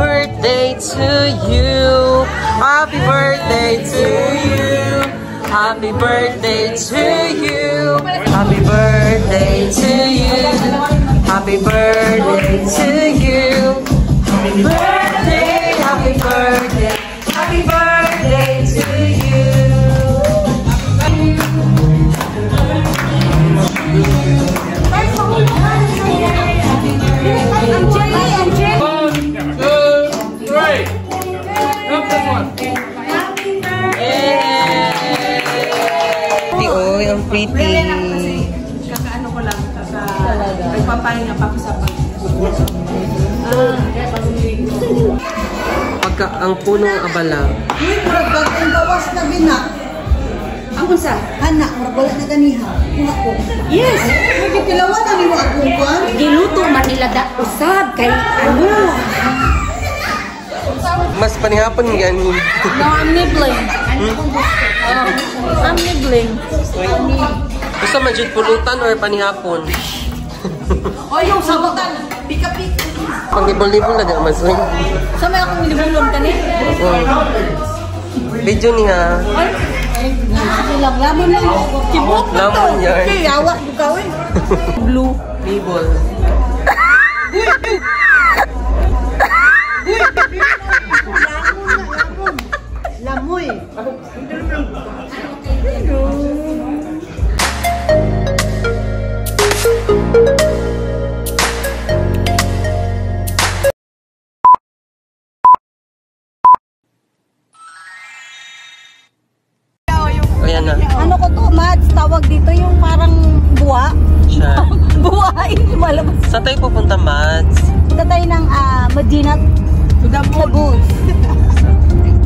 birthday to you. Happy birthday to you. Happy birthday to you. Happy birthday to you. Happy birthday to you. Happy birthday, happy birthday, happy birthday to you. Ang pretty. Kakaano ko lang, nagpapahinga pa ako sa Pagka ang punong abala. Pag ang gawas na binak. Ang sa? Anak, wala na ganiha. Ako. Yes! Nagkikilawan na nimo akong kwan. Giluto man nila usab kay ano? Mas panihapon yan. No, I'm nibbling. I'm nibbling. Gusto man dyan pulutan or panihapon? O yung sabutan, pika-pika. Pag nibol-nibol na dyan, mas Sa may akong nibulon ka ni? Video niya. Ilang lamon lang. Kibok na to. Lamon yan. Okay, awak mo kawin. Blue. Nibol. Lamoy. Ayan na. Ano ko to, Mads? Tawag dito yung parang buwa. Siya. Buwa, yung malabas. Saan tayo pupunta, Mads? Punta tayo ng Medina Caboose.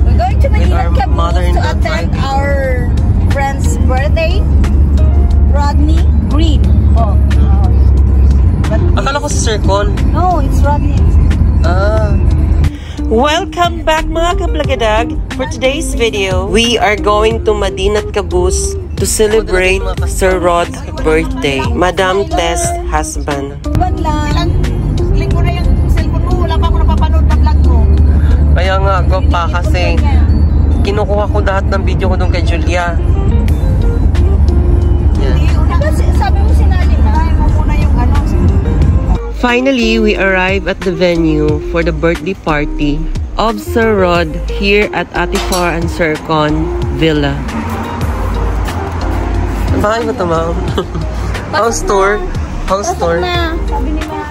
We're going to Medina With our Caboose to mother-in-law attend driving. our friend's birthday. Rodney Green. Oh. Akala ko si Sir Con. No, it's Rodney. Welcome back mga kablagadag. For today's video, we are going to Madinat Caboose to celebrate Sir Rod's birthday. Madam Tess' husband. Ilan lang. Click ko na yung cellphone mo. Wala pa ako napapanood na vlog mo. Kaya nga ako pa kasi kinukuha ko lahat ng video ko doon kay Julia. Yan. Sabi mo sinali na. Ay, mo muna yung ano. Finally, we arrive at the venue for the birthday party of Sir Rod here at Ate Far and Sir Con Villa. Bahay mo ito, ma'am? House tour. House tour. Sabi ni Ma.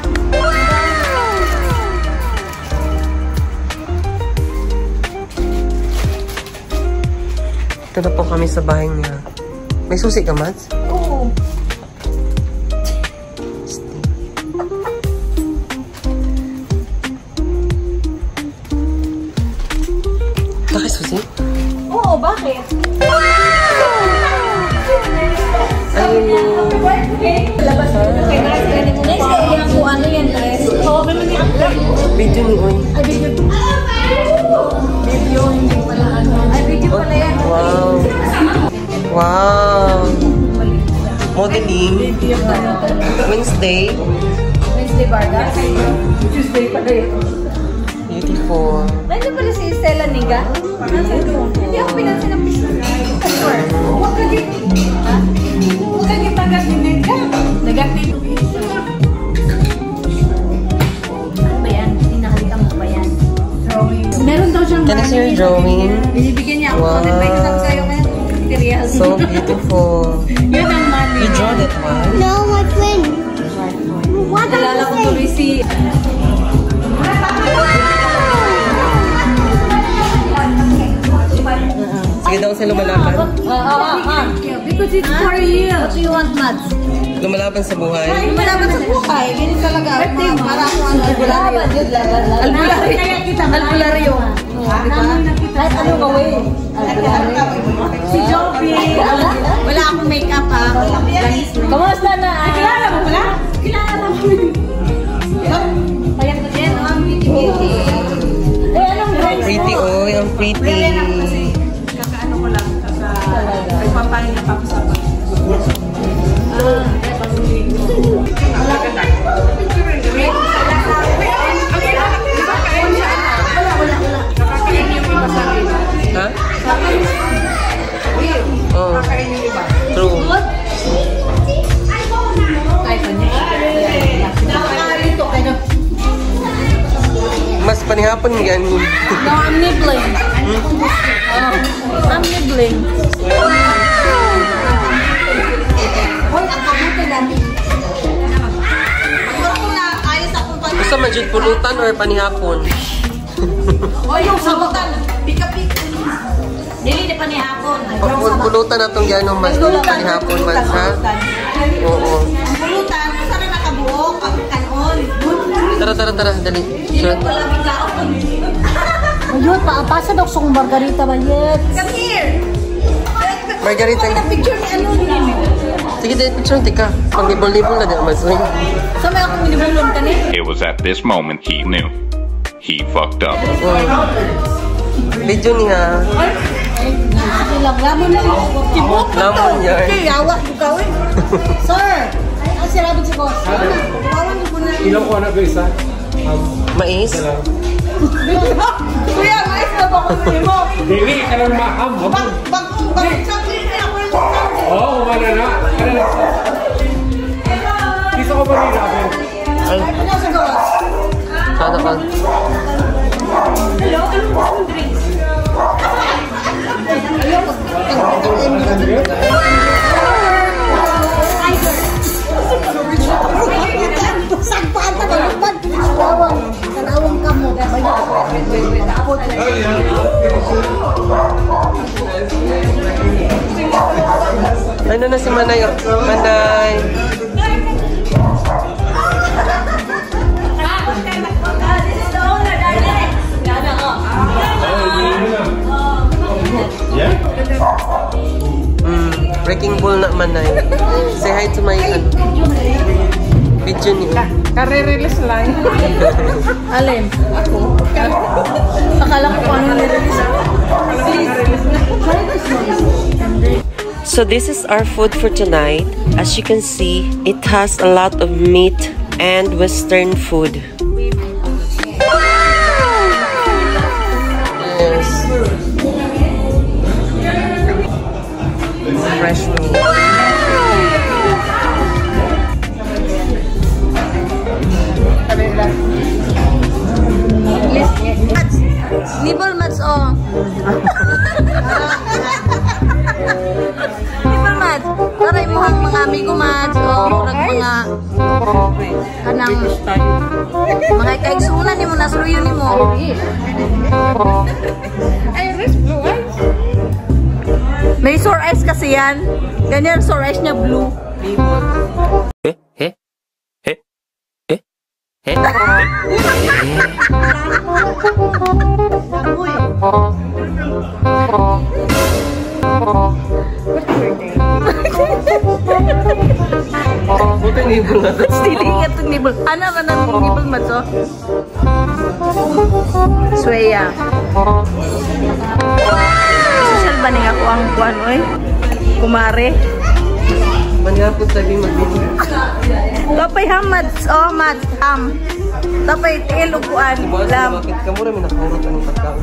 Ito na po kami sa bahay niya. May susi ka, Mads? Oo. Bakit susi? Oo, bakit? Ayun yung... Ano yan, guys? Video ni Uy. Video, hindi pala ano. Ay, video pala yan. Wow. Wow. Modeling. Wednesday. Wednesday Vargas. Tuesday pala yun. Beautiful. Nandiyan pala si Stella Niga? Hindi ako pinansin ng picture. Huwag ka dito. Huwag ka dito agad ni Niga. Nag-active. Ano ba yan? Hinahalikan mo ba yan? Drawing. Meron daw siyang Can I see your drawing? Binibigyan niya ako. Wow. May kasama sa'yo ngayon. Material. So beautiful. Yun ang money. You draw that one? No, my friend. What Nalala ko tuloy si... Sige daw sa lumalaban. Because it's for you. What do you want, Mads? Lumalaban sa buhay. Malaban sa buhay. Ganyan talaga. Para ako ang albularyo. Albularyo. Kahit ano gawin. Si Joby. Wala akong make-up ha. Kamusta na? Kilala mo wala? Kilala mo. Kaya ko din. Ang beauty-beauty. Eh, anong grades mo? Pretty, oh. Ang pretty. Kakaano ko lang. Nagpapahinga pa ako sa panihapon yan. No, I'm nibbling. I'm nibbling. Hoy, ang kabuti namin. Gusto majud pulutan or panihapon? Hoy, yung sabutan. Pika-pika. Dili na panihapon. Pulutan na itong gano'ng mas panihapon man, ha? Oo. Ang pulutan, sana nakabuo pag kanon. Tara, dali. Sure. Ayun, paapasa daw sa margarita ba yet? Come here! Margarita. Picture ni ano ni? Sige, dahil picture tika. Pag nibol-nibol na dyan, mas. Sa may akong minibulon ka ni? It was at this moment he knew. He fucked up. Video niya. Lamon na. Lamon yan. Yawa ko kawin. Sir! Ang sirabot si boss. Ilang ko na ba isa? Mais? Kuya, mais na ba ko mo? Dili, ka lang maham. Oo, wala na. Kisa ko ba rin namin? Ay. Sana ka. Sagpaan ka malupad. Tanawang ka mo. Ano na si Manay? Manay. Breaking ball na Manay. Say hi to my video niya. Kare-release lang. Alin? Ako. Akala ko paano nire-release. So this is our food for tonight. As you can see, it has a lot of meat and Western food. Yes. Fresh meat. Nibble mats oh. Nibble mats. Taray mo ang mga amigo mats o murag mga kanang mga kaigsunan ni mo nasruyo ni mo. Ay, this blue eyes. May sore eyes kasi yan. Ganyan sore eyes niya blue. Buti nibol na ito. Stilingan itong nibble. Ano man ang nibble mats oh? Sweya. Social ba niya ako ang kuwan oy? Kumare. Manihapon sabi magbili. Tapay ham mats oh mats ham. Tapay tiil upuan lam. Bakit ka mura may nakahurot ang pagkaon?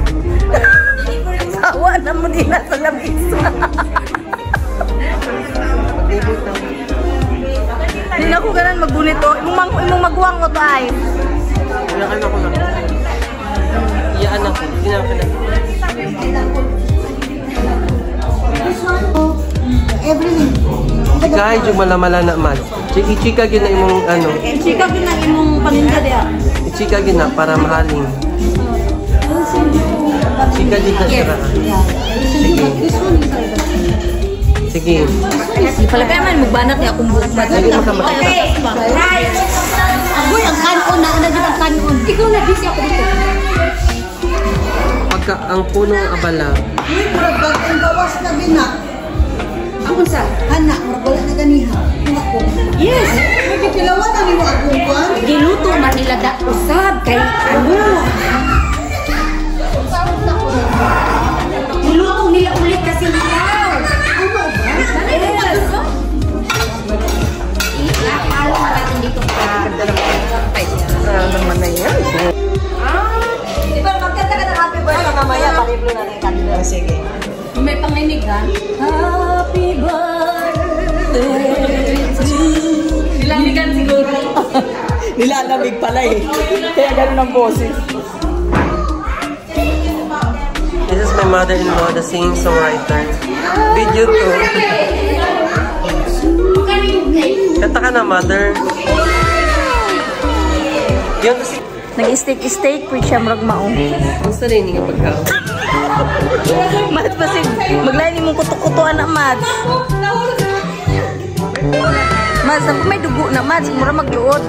Sawa na mo din sa labis. Maglibot na. Hindi na ako ganun magbunit oh. Imong magwang ko to ay. Iyaan ako lang. Iyaan ako. Ginaan ka na. Everything. Kahit yung malamala na man. Ichika yun na imong ano. Chika din ang imong paninda dia. Ichika yun na para mahaling. Chika din na siya. Sige. Palagay man magbanat niya akong buong ba't. Sige makamakita. Agoy, ang kanon na. Ano din ang kanon? Ikaw na busy ako dito. Pagka ang punong abala. Uy, murag ang gawas na binak. Ako sa? Hana, murag wala na ganiha. Ako. Yes! Nagkikilawan na ni mo akong kwan. Giluto man nila da usab kay ano? Giluto nila ulit kasi ikaw. Ano ba? Yes! Ikakalo na natin dito pa. Naman na yan. Di ba magkanta ka ng happy birthday mamaya? Paliblo na yung kanila. Sige. May panginig ha? Happy birthday to you. Nilamigan siguro. Nilalamig pala eh. Kaya ganun ang boses. mother-in-law, the singing songwriter. Video 2. Kanta ka na, mother. Yun kasi... Nag-steak po siya marag maong. Gusto rin nga pagkaon. Mads pa si... Maglain mong kuto-kutuan na, Mads. Mads, may dugo na, Mads. Mura magluod.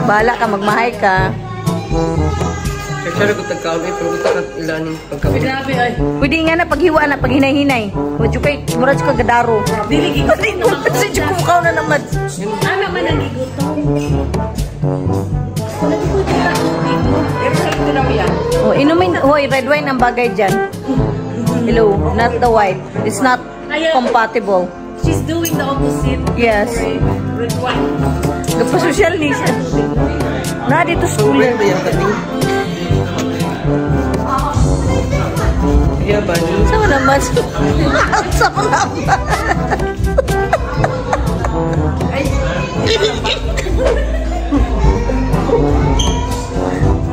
Bahala ka, magmahay ka. Kaya ko tagkaon ay pero gusto ka ilaning pagkaon. Pwede nga na paghiwa na, pag hinay-hinay. Wadyo kay, mura ka gadaro. Dili gigot. Kasi dyo kumakaw na ng Mads. Ano man ang gigutom? Oh, inumin, hoy, red wine ang bagay dyan. Hello, not the white. It's not compatible. She's doing the opposite. Yes. Red wine. Gapa-social ni siya. Na, dito school. Where ba yung kati? Yeah, bunny. Sama naman. Sama naman.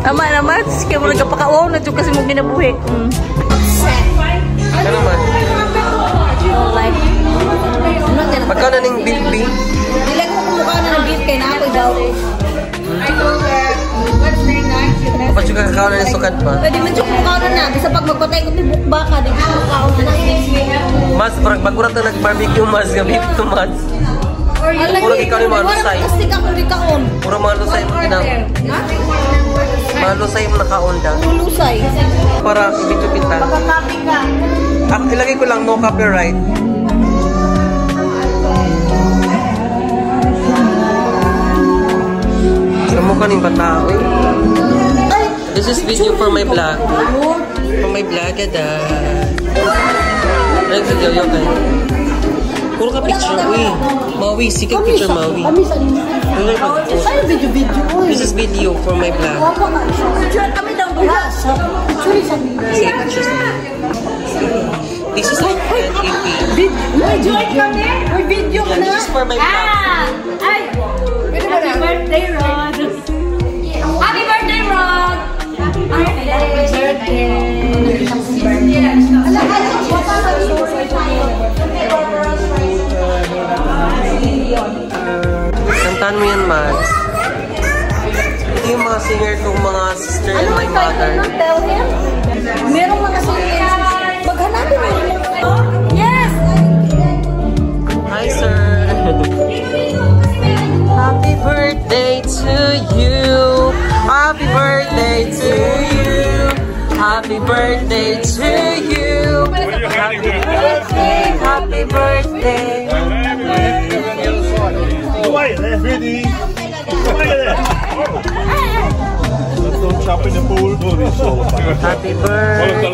Tama naman. Kaya mo nagkapakawaw na dyan kasi mo ginabuhi. Ano naman? Magkano na ng bilbi? Dilag mo kumukha na ng beef kay na ako daw. Kapag yung kakakaon na ng sukat pa? Pwede man yung kumukha na. Bisa pag magpatay ko yung bukba ka, di kumukha na. Mas, parang bagurat na nag-barbecue mas, gamit ito mas. Puro ikaw ni malusay. Kasi ka kung ikaon. Puro malusay mo ginang. Malusay mo nakaon da. Lusay. Para ibitupitan. Makakapi ka. Ilagay ko lang no copyright. Kamu ka ning bata. This is video for my vlog. For my vlog, ada. Ay, video kayo. Puro ka picture, uy. Maui, sikap picture, Maui. Ay, video. This is video for my vlog. Picture kami daw buha. Picture sa Sige, pictures na. This is like an EP. Join kami. May video ka na. This is for my vlog. Ay! Happy birthday, Rod! Happy birthday, Rod! Happy birthday! Kantaan mo yan, Mads. Ito yung mga singer kong mga sister and my mother. Tell him. Merong mga singers. Maghanapin mo. Yes! Hi, sir. Happy birthday to you. Happy birthday to you. Happy birthday to you. Happy birthday. Happy birthday. Ready? Let's go chop in the pool. Happy birthday.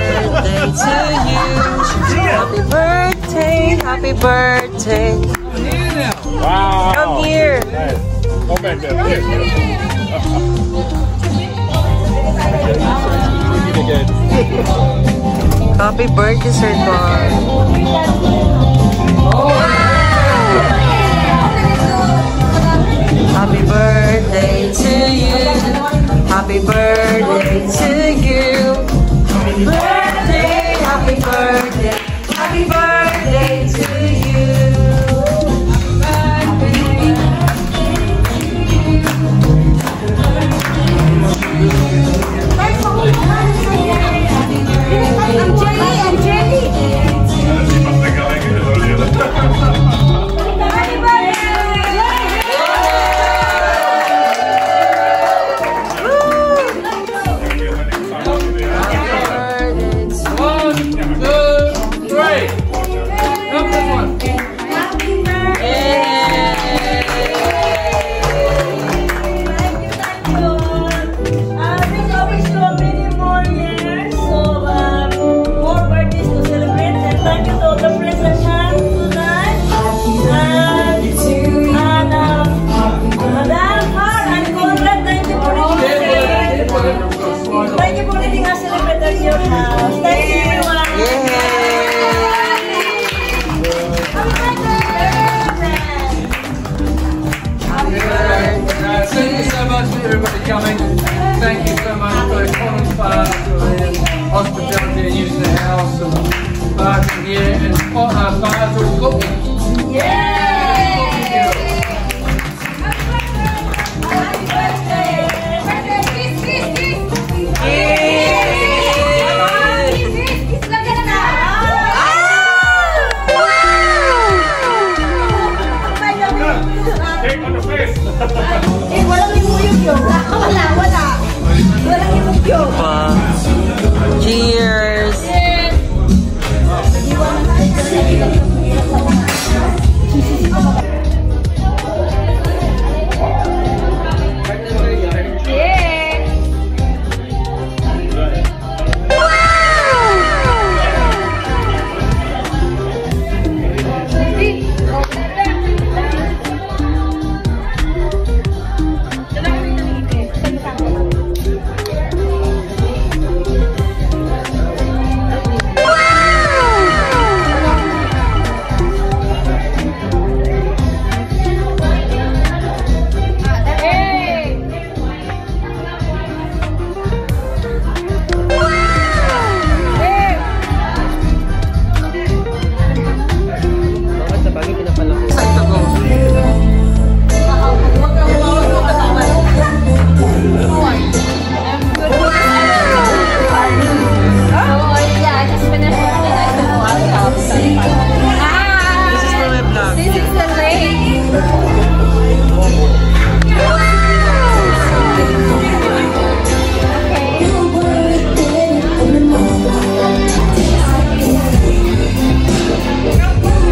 Birthday to you. Happy birthday. Happy birthday. Wow. Come here. Go back there. Here. Happy birthday, Sir Don. Happy birthday to you. Happy birthday to you. Happy birthday, happy birthday, happy birthday to you. I'm Jenny. Cake on the face. Eh, walang imuyog-yog. Wala. Walang imuyog. Cheers!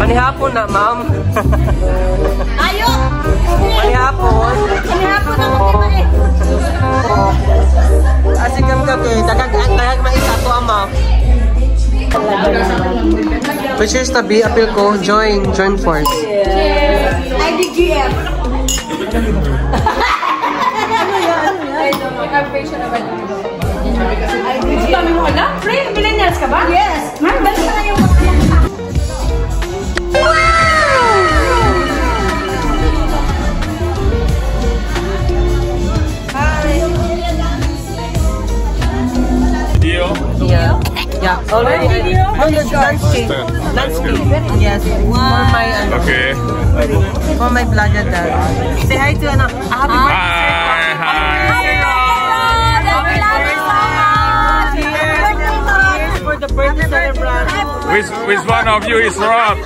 Panihapon na, ma'am. Ayo! Panihapon. Panihapon na mo eh. Asikam ka kay dagag maisa to ma'am. Pictures tabi apil ko join force. IDGF. Kami mo alam? Pre, millennials ka ba? Yes. Balik na yung Yeah, already. No, the landscape. Yes. For my Okay. For my vlogger dad. Say hi to Anna. Happy birthday. Cheers for the birthday celebration. Which one of you is Rod?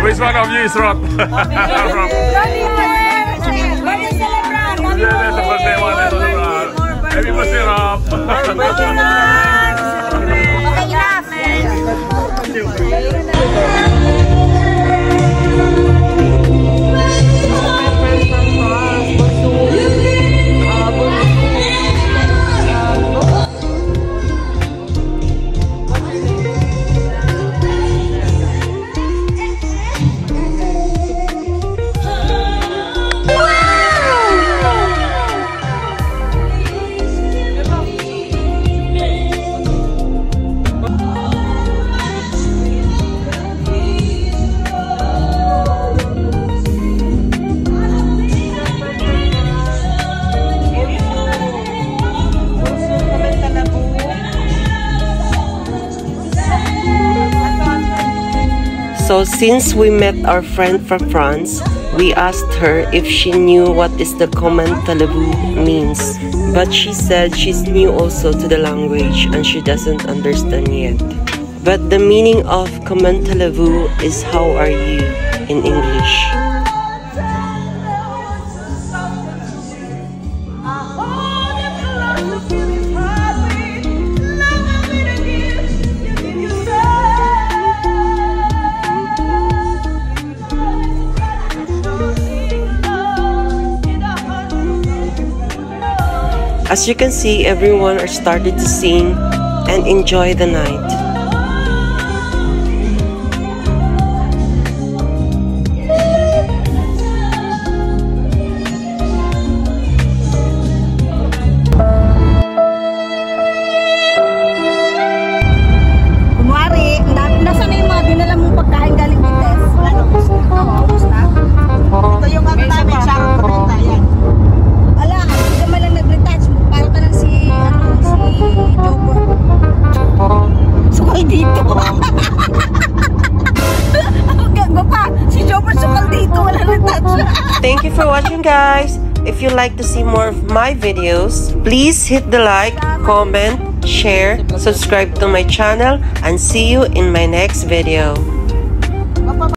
Which one of you is Rod? That's the birthday one. Happy birthday, Rob. So since we met our friend from France, we asked her if she knew what is the comment talabou means. But she said she's new also to the language and she doesn't understand yet. But the meaning of comment talabou is how are you in English. As you can see, everyone are started to sing and enjoy the night. Kunwari, nasa na yung mga dinala mong pagkain galing Vites? Wala na ubos na? Ito yung ano namin, sarang papunta yan. Ala, hindi naman lang nag-retouch. Para ka lang si Joker. Sukal dito. Gago pa, si Joker sukal dito. Wala retouch. Thank you for watching, guys. If you like to see more of my videos, please hit the like, comment, share, subscribe to my channel, and see you in my next video.